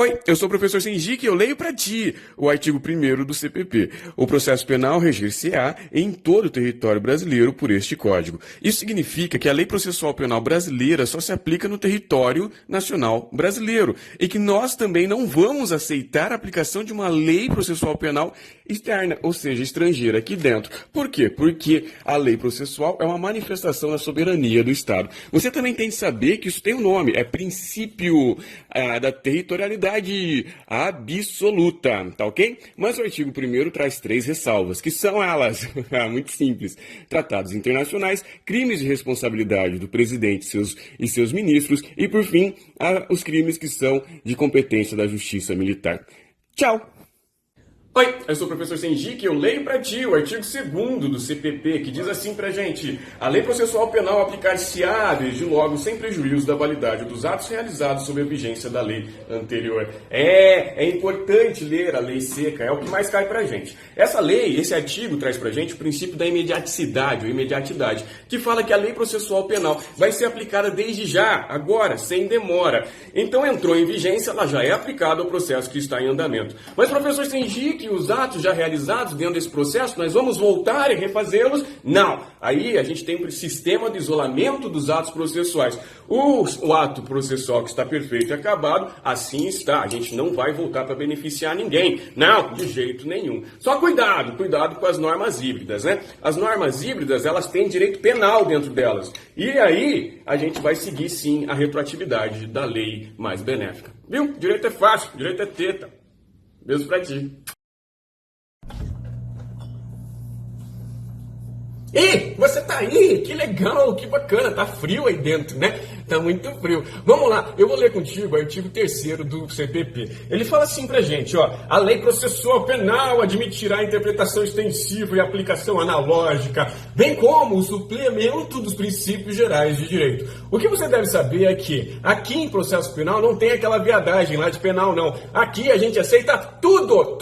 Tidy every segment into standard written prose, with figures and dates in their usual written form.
Oi, eu sou o professor Senjique e eu leio para ti o artigo 1º do CPP. O processo penal reger-se-á em todo o território brasileiro por este Código. Isso significa que a lei processual penal brasileira só se aplica no território nacional brasileiro e que nós também não vamos aceitar a aplicação de uma lei processual penal externa, ou seja, estrangeira, aqui dentro. Por quê? Porque a lei processual é uma manifestação da soberania do Estado. Você também tem de saber que isso tem um nome, é princípio da territorialidade absoluta, tá ok? Mas o artigo 1º traz 3 ressalvas, que são elas, muito simples, tratados internacionais, crimes de responsabilidade do presidente e seus ministros e, por fim, os crimes que são de competência da justiça militar. Tchau! Oi, eu sou o professor Senjique e eu leio para ti o artigo 2º do CPP, que diz assim pra gente: a lei processual penal aplicar-se-á, desde logo, sem prejuízo da validade dos atos realizados sob a vigência da lei anterior. É importante ler a lei seca, é o que mais cai pra gente. Essa lei, esse artigo traz pra gente o princípio da imediaticidade, ou imediatidade, que fala que a lei processual penal vai ser aplicada desde já, agora, sem demora. Então entrou em vigência, ela já é aplicada ao processo que está em andamento. Mas, professor Senjique, que os atos já realizados dentro desse processo, nós vamos voltar e refazê-los? Não. Aí a gente tem um sistema de isolamento dos atos processuais. O ato processual que está perfeito e acabado, assim está. A gente não vai voltar para beneficiar ninguém. Não, de jeito nenhum. Só cuidado com as normas híbridas, né? As normas híbridas, elas têm direito penal dentro delas. E aí, a gente vai seguir, sim, a retroatividade da lei mais benéfica. Viu? Direito é fácil, direito é teta. Beijo pra ti. Ei, você tá aí? Que legal, que bacana, tá frio aí dentro, né? Tá muito frio. Vamos lá, eu vou ler contigo o artigo 3º do CPP. Ele fala assim pra gente, ó: a lei processual penal admitirá a interpretação extensiva e aplicação analógica, bem como o suplemento dos princípios gerais de direito. O que você deve saber é que aqui em processo penal não tem aquela viadagem lá de penal, não. Aqui a gente aceita tudo,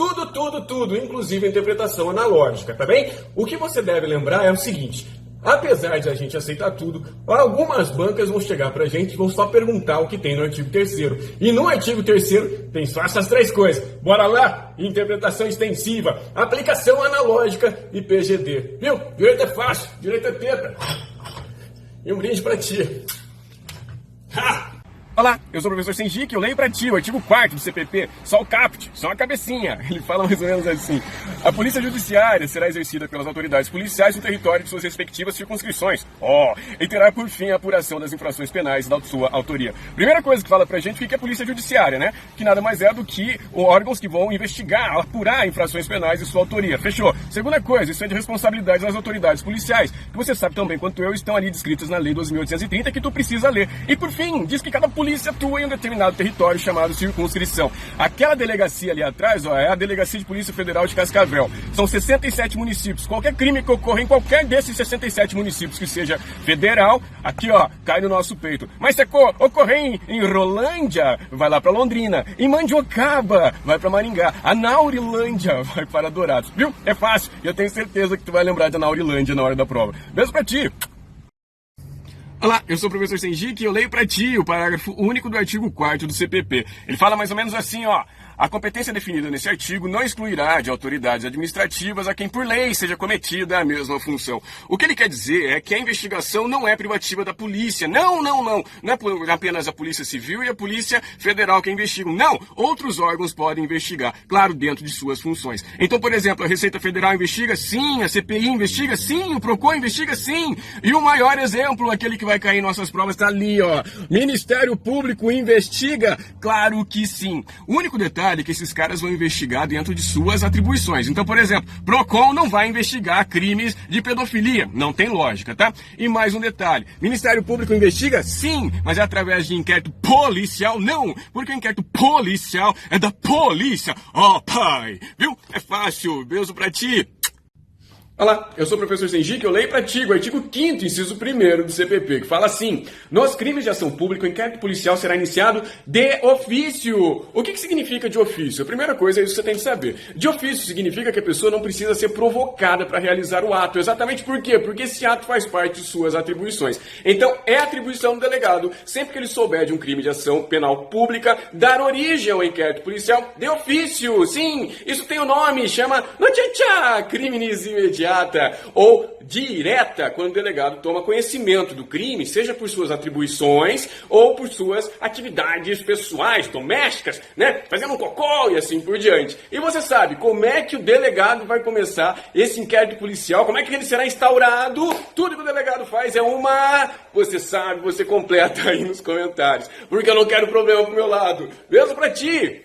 inclusive a interpretação analógica, tá bem? O que você deve lembrar é o seguinte: apesar de a gente aceitar tudo, algumas bancas vão chegar pra gente e vão só perguntar o que tem no artigo 3º. E no artigo 3º tem só essas 3 coisas. Bora lá? Interpretação extensiva, aplicação analógica e PGD. Viu? Direito é fácil, direito é teta. E um brinde pra ti. Ha! Olá, eu sou o professor Senjique, eu leio pra ti o artigo 4º do CPP, só o caput, só a cabecinha. Ele fala mais ou menos assim: a polícia judiciária será exercida pelas autoridades policiais no território de suas respectivas circunscrições. E terá por fim a apuração das infrações penais da sua autoria. Primeira coisa que fala pra gente o que é polícia judiciária, né? Que nada mais é do que órgãos que vão investigar, apurar infrações penais de sua autoria. Fechou? Segunda coisa, isso é de responsabilidade das autoridades policiais, que você sabe tão bem quanto eu, estão ali descritas na Lei 12.830, que tu precisa ler. E por fim, diz que cada polícia atua em um determinado território chamado circunscrição. Aquela delegacia ali atrás, ó, é a Delegacia de Polícia Federal de Cascavel. São 67 municípios. Qualquer crime que ocorra em qualquer desses 67 municípios que seja federal, aqui, ó, cai no nosso peito. Mas se ocorrer em Rolândia, vai lá pra Londrina. Em Mandiocaba, vai pra Maringá. A Naurilândia vai para Dourados. Viu? É fácil. E eu tenho certeza que tu vai lembrar da Naurilândia na hora da prova. Beijo pra ti! Olá, eu sou o professor Senjique e eu leio pra ti o parágrafo único do artigo 4º do CPP. Ele fala mais ou menos assim, ó: a competência definida nesse artigo não excluirá de autoridades administrativas a quem por lei seja cometida a mesma função. O que ele quer dizer é que a investigação não é privativa da polícia. Não é apenas a Polícia Civil e a Polícia Federal que investigam. Não, outros órgãos podem investigar, claro, dentro de suas funções. Então, por exemplo, a Receita Federal investiga? Sim. A CPI investiga? Sim. O PROCON investiga? Sim. E o maior exemplo, aquele que vai cair em nossas provas, tá ali, ó: Ministério Público investiga? Claro que sim. O único detalhe é que esses caras vão investigar dentro de suas atribuições. Então, por exemplo, PROCON não vai investigar crimes de pedofilia. Não tem lógica, tá? E mais um detalhe: Ministério Público investiga? Sim, mas é através de inquérito policial? Não, porque o inquérito policial é da polícia. Pai, viu? É fácil. Beijo pra ti. Olá, eu sou o professor Senji, que eu leio para ti o artigo 5º, inciso 1º do CPP, que fala assim: nos crimes de ação pública, o inquérito policial será iniciado de ofício. O que significa de ofício? A primeira coisa é isso que você tem que saber. De ofício significa que a pessoa não precisa ser provocada para realizar o ato. Exatamente por quê? Porque esse ato faz parte de suas atribuições. Então, é atribuição do delegado, sempre que ele souber de um crime de ação penal pública, dar origem ao inquérito policial de ofício. Sim, isso tem um nome, chama notícia, crimes imediatos. Ou direta, quando o delegado toma conhecimento do crime, seja por suas atribuições ou por suas atividades pessoais, domésticas, né? Fazendo um cocô e assim por diante. E você sabe como é que o delegado vai começar esse inquérito policial, como é que ele será instaurado? Tudo que o delegado faz é uma... Você sabe, você completa aí nos comentários, porque eu não quero problema pro meu lado. Beijo pra ti!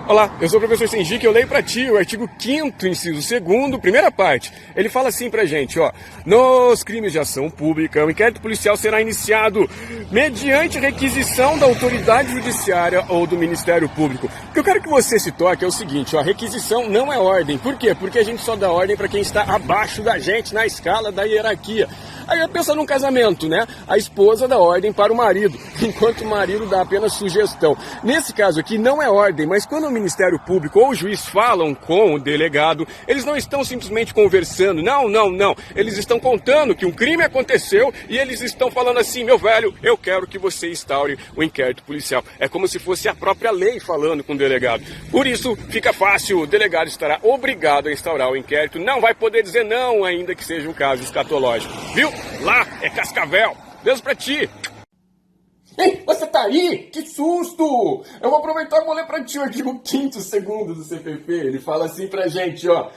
Olá, eu sou o professor Senji, que eu leio para ti o artigo 5º, inciso 2º, primeira parte. Ele fala assim pra gente, ó: nos crimes de ação pública, o inquérito policial será iniciado mediante requisição da autoridade judiciária ou do Ministério Público. O que eu quero que você se toque é o seguinte, ó: requisição não é ordem. Por quê? Porque a gente só dá ordem para quem está abaixo da gente na escala da hierarquia. Aí pensa num casamento, né? A esposa dá ordem para o marido, enquanto o marido dá apenas sugestão. Nesse caso aqui não é ordem, mas quando o Ministério Público ou o juiz falam com o delegado, eles não estão simplesmente conversando, não. Eles estão contando que um crime aconteceu e eles estão falando assim: meu velho, eu quero que você instaure o inquérito policial. É como se fosse a própria lei falando com o delegado. Por isso, fica fácil, o delegado estará obrigado a instaurar o inquérito, não vai poder dizer não, ainda que seja um caso escatológico. Viu? Lá é Cascavel. Beijo pra ti. Ei, você tá aí? Que susto! Eu vou aproveitar e vou ler pra ti o artigo 5º, 2º do CPP. Ele fala assim pra gente, ó: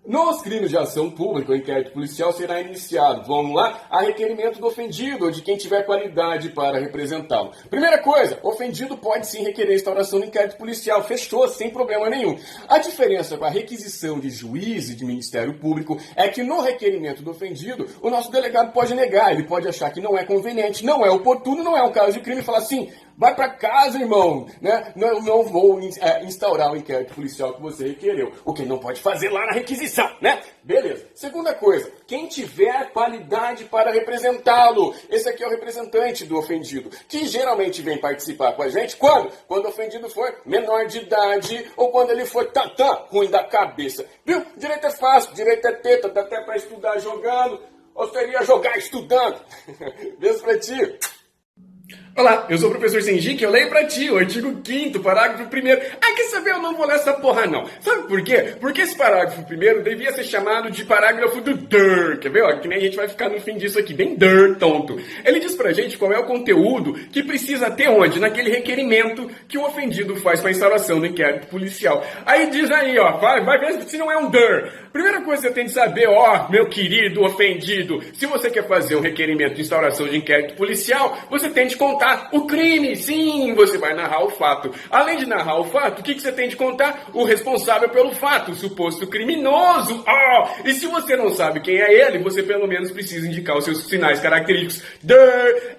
nos crimes de ação pública, o inquérito policial será iniciado, vamos lá, a requerimento do ofendido ou de quem tiver qualidade para representá-lo. Primeira coisa, ofendido pode sim requerer a instauração do inquérito policial, fechou, sem problema nenhum. A diferença com a requisição de juiz e de Ministério Público é que no requerimento do ofendido, o nosso delegado pode negar, ele pode achar que não é conveniente, não é oportuno, não é um caso de crime e falar assim: vai pra casa, irmão, né? Não vou instaurar o inquérito policial que você requereu. O que ele não pode fazer lá na requisição, né? Beleza. Segunda coisa, quem tiver qualidade para representá-lo. Esse aqui é o representante do ofendido, que geralmente vem participar com a gente quando? Quando o ofendido for menor de idade ou quando ele for ruim da cabeça. Viu? Direito é fácil, direito é teta, dá até pra estudar jogando, ou seria jogar estudando. Beijo pra ti. Olá, eu sou o professor Senji, que eu leio pra ti o artigo 5º, parágrafo 1º. Ah, quer saber? Eu não vou ler essa porra não. Sabe por quê? Porque esse parágrafo 1º devia ser chamado de parágrafo do DER. Quer ver? Ó, que nem a gente vai ficar no fim disso aqui, bem DER, tonto. Ele diz pra gente qual é o conteúdo que precisa ter onde? Naquele requerimento que o ofendido faz para a instauração do inquérito policial. Aí diz aí, ó, vai ver se não é um DER. Primeira coisa que você tem que saber, ó, meu querido ofendido, se você quer fazer um requerimento de instauração de inquérito policial, você tem de contar o crime. Sim, você vai narrar o fato. Além de narrar o fato, o que você tem de contar? O responsável pelo fato, o suposto criminoso. Oh, e se você não sabe quem é ele, você pelo menos precisa indicar os seus sinais característicos.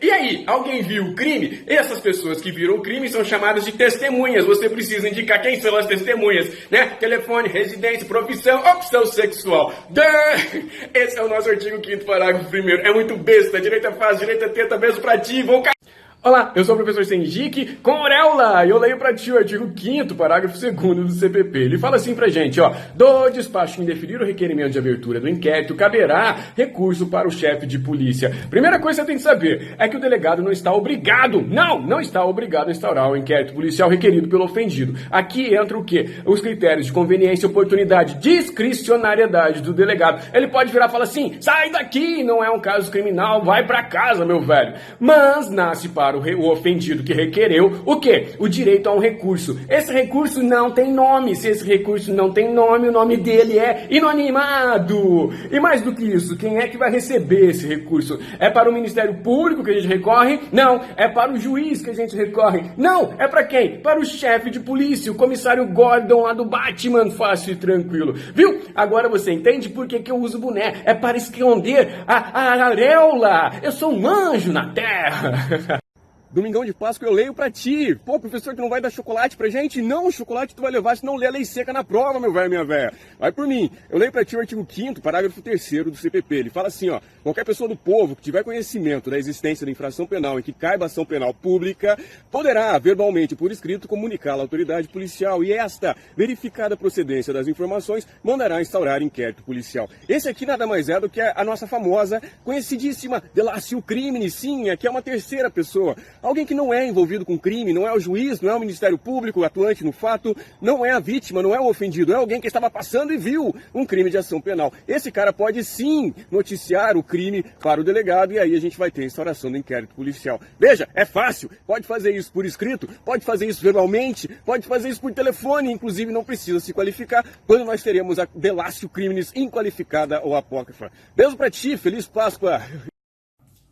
E aí, alguém viu o crime? Essas pessoas que viram o crime são chamadas de testemunhas. Você precisa indicar quem são as testemunhas, né? Telefone, residência, profissão, opção sexual. Esse é o nosso artigo 5º, parágrafo 1º. É muito besta. Direita fácil, direita teta, beijo pra ti. Vou Olá, eu sou o professor Senji com auréola e eu leio pra ti o artigo 5º, parágrafo 2º do CPP. Ele fala assim pra gente, ó: do despacho que indeferir o requerimento de abertura do inquérito, caberá recurso para o chefe de polícia. Primeira coisa que você tem que saber é que o delegado não está obrigado, não está obrigado a instaurar o inquérito policial requerido pelo ofendido. Aqui entra o quê? Os critérios de conveniência, oportunidade, discricionariedade do delegado. Ele pode virar e falar assim: sai daqui, não é um caso criminal, vai pra casa, meu velho. Mas nasce para o ofendido que requereu o quê? O direito a um recurso. Esse recurso não tem nome. Se esse recurso não tem nome, o nome dele é inanimado. E mais do que isso, quem é que vai receber esse recurso? É para o Ministério Público que a gente recorre? Não. É para o juiz que a gente recorre? Não. É para quem? Para o chefe de polícia, o comissário Gordon lá do Batman, fácil e tranquilo. Viu? Agora você entende por que eu uso boné? É para esconder a auréola. Eu sou um anjo na terra. Domingão de Páscoa eu leio pra ti. Pô, professor, tu não vai dar chocolate pra gente? Não, chocolate tu vai levar se não ler a lei seca na prova, meu velho, minha velha. Vai por mim. Eu leio pra ti o artigo 5º, parágrafo 3º do CPP. Ele fala assim, ó, qualquer pessoa do povo que tiver conhecimento da existência da infração penal e que caiba ação penal pública, poderá, verbalmente por escrito, comunicá-la à autoridade policial e esta, verificada a procedência das informações, mandará instaurar inquérito policial. Esse aqui nada mais é do que a nossa famosa, conhecidíssima delatio crimine. Sim, aqui é uma terceira pessoa. Alguém que não é envolvido com crime, não é o juiz, não é o Ministério Público atuante no fato, não é a vítima, não é o ofendido, é alguém que estava passando e viu um crime de ação penal. Esse cara pode sim noticiar o crime para o delegado e aí a gente vai ter a instauração do inquérito policial. Veja, é fácil, pode fazer isso por escrito, pode fazer isso verbalmente, pode fazer isso por telefone, inclusive não precisa se qualificar quando nós teremos a delatio criminis inqualificada ou apócrifa. Beijo pra ti, feliz Páscoa!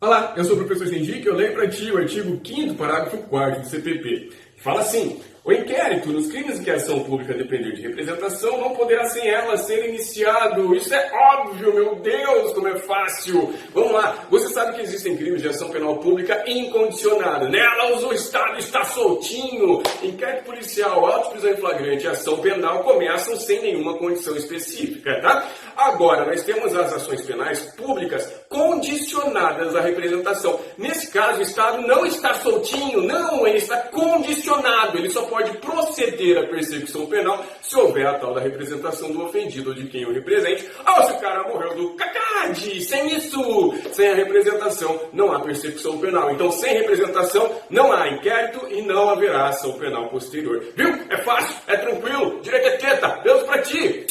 Olá, eu sou o professor Sendic, eu leio para ti o artigo 5º, parágrafo 4º do CPP. Fala assim, o inquérito nos crimes em que a ação pública depender de representação não poderá sem ela ser iniciado. Isso é óbvio, meu Deus, como é fácil. Vamos lá, você sabe que existem crimes de ação penal pública incondicionada. Nelas o Estado está soltinho. Inquérito policial, auto de prisão em flagrante e ação penal começam sem nenhuma condição específica, tá? Agora, nós temos as ações penais públicas condicionadas à representação. Nesse caso, o Estado não está soltinho, não, ele está condicionado. Ele só pode proceder à persecução penal se houver a tal da representação do ofendido ou de quem o represente. Ou se o cara morreu do CACAD, sem isso, sem a representação, não há persecução penal. Então, sem representação, não há inquérito e não haverá ação penal posterior. Viu? É fácil, é tranquilo, direito é teta. Deus pra ti!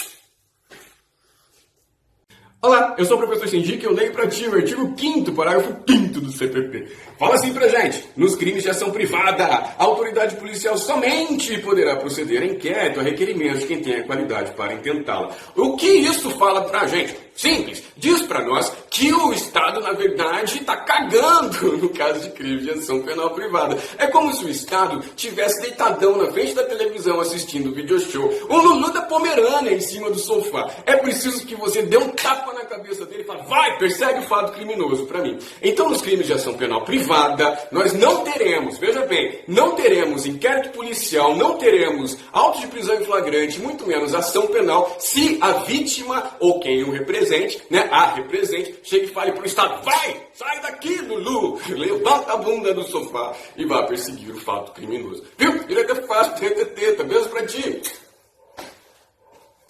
Olá, eu sou o professor Sendic e eu leio para ti o artigo 5º, parágrafo 5º do CPP. Fala assim pra gente, nos crimes de ação privada, a autoridade policial somente poderá proceder a inquérito a requerimento de quem tenha qualidade para intentá-la. O que isso fala pra gente? Simples, diz pra nós que o Estado, na verdade, está cagando no caso de crime de ação penal privada. É como se o Estado tivesse deitadão na frente da televisão assistindo o video show, um Lulu da Pomerânia em cima do sofá. É preciso que você dê um tapa na cabeça dele e fale, vai, persegue o fato criminoso pra mim. Então, nos crimes de ação penal privada, nós não teremos, veja bem, não teremos inquérito policial, não teremos auto de prisão em flagrante, muito menos ação penal, se a vítima ou quem o represente, né, a represente, chega e fale pro Estado, vai, sai daqui, Lulu, levanta a bunda do sofá e vá perseguir o fato criminoso. Viu? Direito é fácil, direito é teta, beijo pra ti.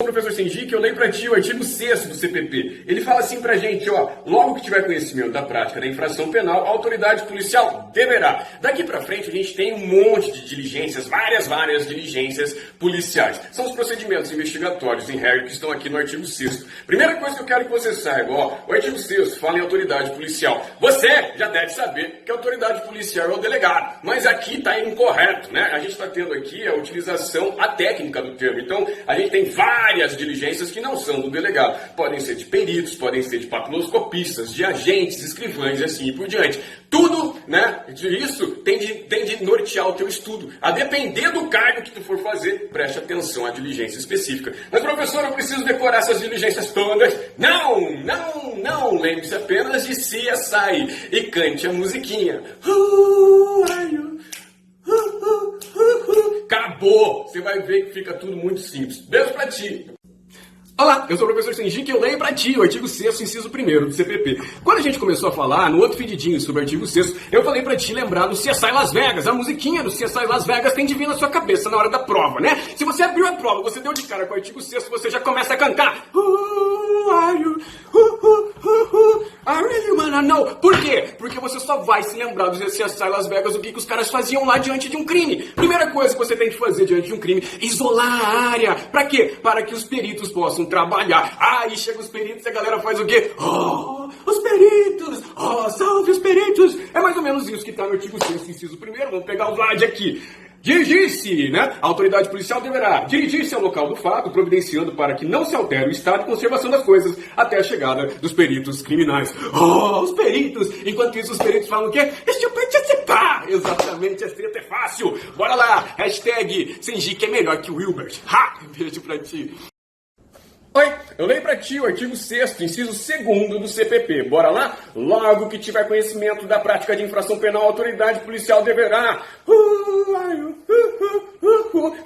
Professor Sendic, eu leio para ti o artigo 6º do CPP. Ele fala assim pra gente, ó, logo que tiver conhecimento da prática da infração penal, a autoridade policial deverá. Daqui para frente a gente tem um monte de diligências, várias diligências policiais. São os procedimentos investigatórios em regra que estão aqui no artigo 6º. Primeira coisa que eu quero que você saiba, ó, o artigo 6º fala em autoridade policial. Você já deve saber que a autoridade policial é o delegado, mas aqui está incorreto, né? A gente está tendo aqui a utilização atécnica do termo. Então, a gente tem várias diligências que não são do delegado. Podem ser de peritos, podem ser de papiloscopistas, de agentes, escrivães e assim por diante. Tudo, né, isso tem de nortear o teu estudo. A depender do cargo que tu for fazer, preste atenção à diligência específica. Mas, professor, eu preciso decorar essas diligências todas. Não! Lembre-se apenas de CSI e cante a musiquinha. Who are you? Acabou! Você vai ver que fica tudo muito simples. Beijo pra ti! Olá, eu sou o professor Sendic e eu leio pra ti o artigo 6º, inciso 1º do CPP. Quando a gente começou a falar no outro fedidinho sobre o artigo 6º, eu falei pra ti lembrar do CSI Las Vegas. A musiquinha do CSI Las Vegas tem de vir na sua cabeça na hora da prova, né? Se você abriu a prova, você deu de cara com o artigo 6º, você já começa a cantar. Who are you? I really wanna know. Por quê? Porque você só vai se lembrar do CSI Las Vegas, o que os caras faziam lá diante de um crime. Primeira coisa que você tem que fazer diante de um crime, isolar a área. Pra quê? Para que os peritos possam trabalhar. Aí chega os peritos e a galera faz o quê? Oh, os peritos! Oh, salve os peritos! É mais ou menos isso que está no artigo 6º, inciso 1º. Vamos pegar o slide aqui. Dirigir-se, né? A autoridade policial deverá dirigir-se ao local do fato, providenciando para que não se altere o estado de conservação das coisas até a chegada dos peritos criminais. Oh, os peritos! Enquanto isso, os peritos falam o quê? Exatamente, essa treta é fácil. Bora lá, hashtag Sendic é melhor que o Wilbert. Ha! Beijo pra ti. Oi, eu leio pra ti o artigo 6º, inciso 2º do CPP. Bora lá? Logo que tiver conhecimento da prática de infração penal, a autoridade policial deverá...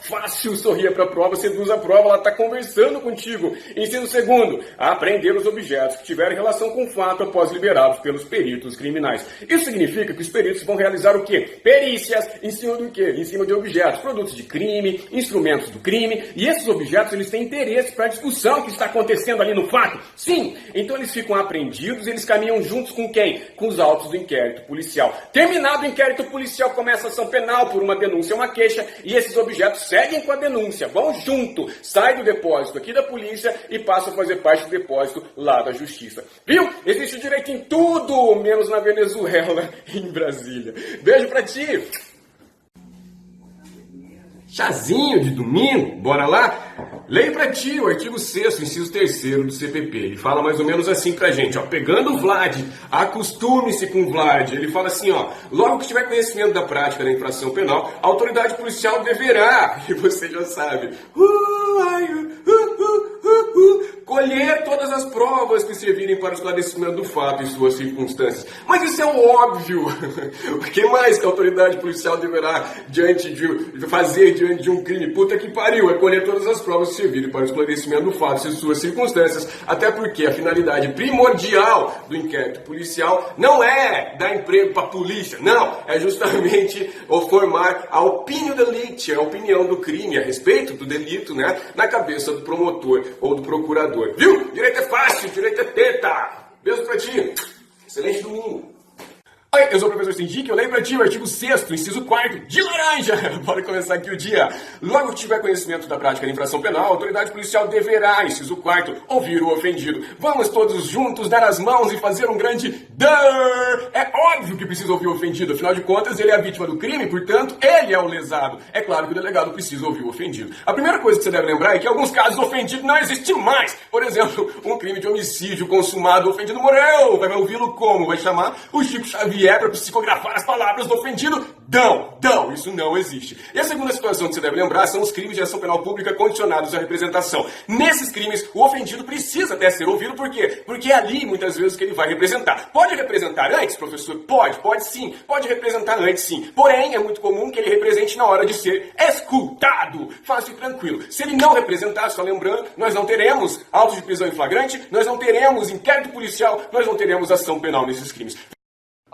Fácil, sorria pra prova, seduz a prova, ela tá conversando contigo. Inciso 2º, apreender os objetos que tiverem relação com o fato após liberados pelos peritos criminais. Isso significa que os peritos vão realizar o quê? Perícias em cima do quê? Em cima de objetos, produtos de crime, instrumentos do crime, e esses objetos eles têm interesse para a discussão que está acontecendo ali no fato. Sim, então eles ficam apreendidos e eles caminham juntos com quem? Com os autos do inquérito policial. Terminado o inquérito policial, começa a ação penal por uma denúncia ou uma queixa, e esses objetos seguem com a denúncia, vão junto, sai do depósito aqui da polícia e passam a fazer parte do depósito lá da justiça. Viu? Existe direito em tudo, menos na Venezuela e em Brasília. Beijo pra ti! Chazinho de domingo, bora lá? Leio pra ti o artigo 6º, inciso 3º do CPP. Ele fala mais ou menos assim pra gente, ó. Pegando o Vlad, acostume-se com o Vlad. Ele fala assim, ó. Logo que tiver conhecimento da prática da infração penal, a autoridade policial deverá, e você já sabe, colher todas as provas que servirem para o esclarecimento do fato e suas circunstâncias. Mas isso é o óbvio. O que mais que a autoridade policial deverá fazer diante de um crime? Puta que pariu, é colher todas as provas que servirem para o esclarecimento do fato e suas circunstâncias. Até porque a finalidade primordial do inquérito policial não é dar emprego para a polícia, não. É justamente formar a opinião delicti, a opinião do crime a respeito do delito, né, na cabeça do promotor ou do procurador. Viu? Direito é fácil, direito é teta. Beijo pra ti. Excelente domingo. Oi, eu sou o professor Sendik, eu leio pra ti o artigo 6º, inciso 4º, de laranja. Bora começar aqui o dia. Logo que tiver conhecimento da prática da infração penal, a autoridade policial deverá, inciso 4º, ouvir o ofendido. Vamos todos juntos dar as mãos e fazer um grande DAR. É óbvio que precisa ouvir o ofendido, afinal de contas ele é a vítima do crime, portanto ele é o lesado. É claro que o delegado precisa ouvir o ofendido. A primeira coisa que você deve lembrar é que em alguns casos o ofendido não existe mais. Por exemplo, um crime de homicídio consumado, o ofendido morreu. Vai ouvi-lo como? Vai chamar o Chico Xavier para psicografar as palavras do ofendido? Não, isso não existe. E a segunda situação que você deve lembrar são os crimes de ação penal pública condicionados à representação. Nesses crimes, o ofendido precisa até ser ouvido, por quê? Porque é ali, muitas vezes, que ele vai representar. Pode representar antes, professor? Pode sim. Pode representar antes, sim. Porém, é muito comum que ele represente na hora de ser escutado. Fácil e tranquilo. Se ele não representar, só lembrando, nós não teremos auto de prisão em flagrante, nós não teremos inquérito policial, nós não teremos ação penal nesses crimes.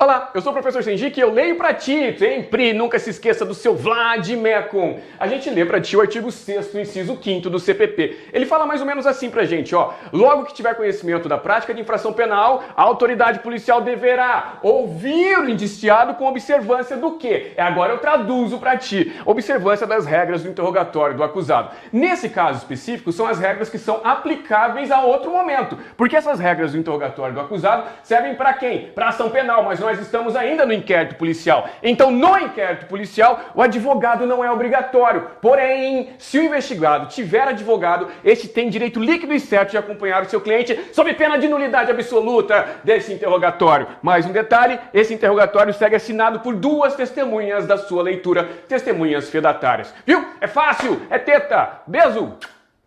Olá, eu sou o professor Sendik e eu leio pra ti, sempre, nunca se esqueça do seu Vlad Mecum. A gente lê pra ti o artigo 6º, inciso 5º do CPP. Ele fala mais ou menos assim pra gente, ó. Logo que tiver conhecimento da prática de infração penal, a autoridade policial deverá ouvir o indiciado com observância do quê? Agora eu traduzo pra ti. Observância das regras do interrogatório do acusado. Nesse caso específico, são as regras que são aplicáveis a outro momento. Porque essas regras do interrogatório do acusado servem pra quem? Pra ação penal, mas nós estamos ainda no inquérito policial. Então, no inquérito policial, o advogado não é obrigatório. Porém, se o investigado tiver advogado, este tem direito líquido e certo de acompanhar o seu cliente sob pena de nulidade absoluta desse interrogatório. Mais um detalhe, esse interrogatório segue assinado por 2 testemunhas da sua leitura, testemunhas fedatárias. Viu? É fácil, é teta. Beijo!